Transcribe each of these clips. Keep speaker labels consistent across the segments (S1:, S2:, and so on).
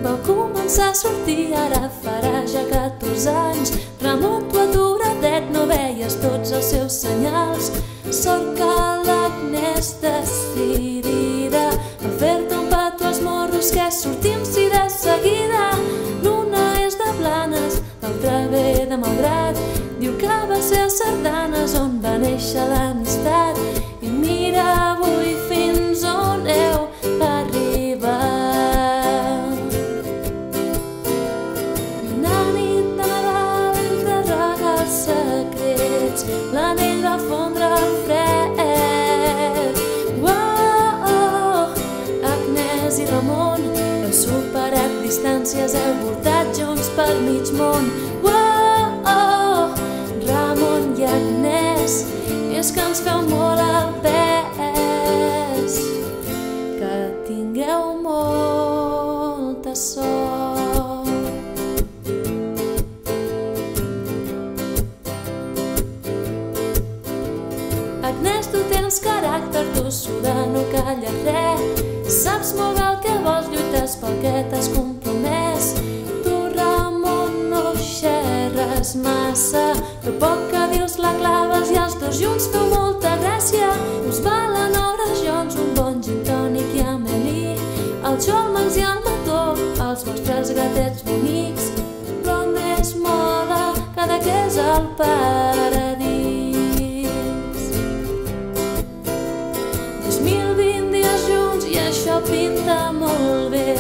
S1: Vau començar a sortir, ara farà ja 14 anys. Ramon, tu aturadet, no veies tots els seus senyals. Sort que l'Agnès decidida a fer-te un petó als morros, que sortim-s'hi de seguida. L'una és de Blanes, l'altra ve de Malgrat. Diu que va ser a Sardanes on va néixer l'amistat. I mira avui fins on heu arribat. Una nit de Nadal entre regals secrets, l'anell va fondre el fred. Oh, Agnès i Ramon, heu superat distàncies, heu voltat junts pel mig món. Oh, Ramon i Agnès, és que ens feu molt el pes. Que tingueu molta sort. Agnès, tu tens caràcter, tossuda, no calles res. Saps molt bé el que vols, lluites pel que t'has compromès. Tu, Ramon, no xerres massa, però poc que dius la claves i els dos junts feu molta gràcia. Us valen hores Jones, un bon gin tònic i Amélie, el Cholmans i el Mató, els vostres gatets bonics. Però més mola cada que és el paradís. 2020 dies junts i això pinta molt bé.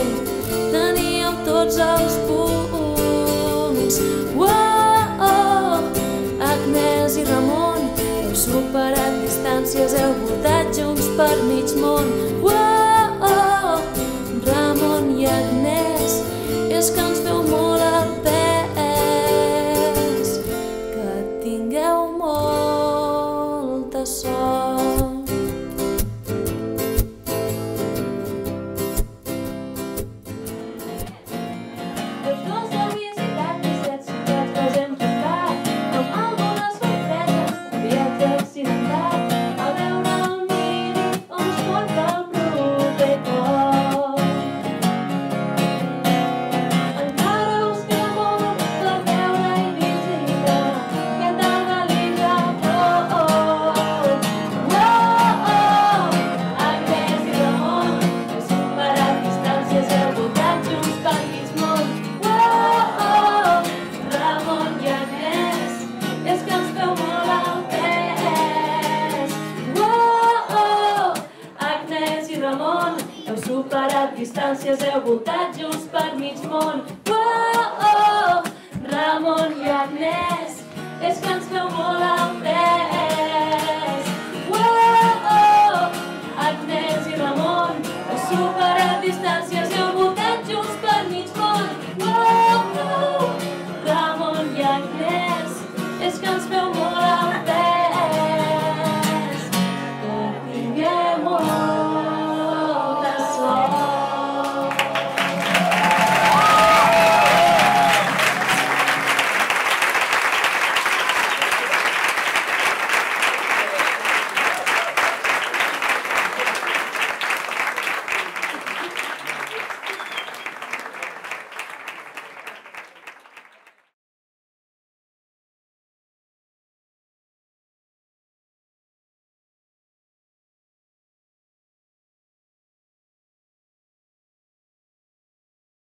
S1: Teníeu tots els punts. Agnès i Ramon, heu superat distàncies, heu voltat junts per mig món. Ramon i Agnès, és que ens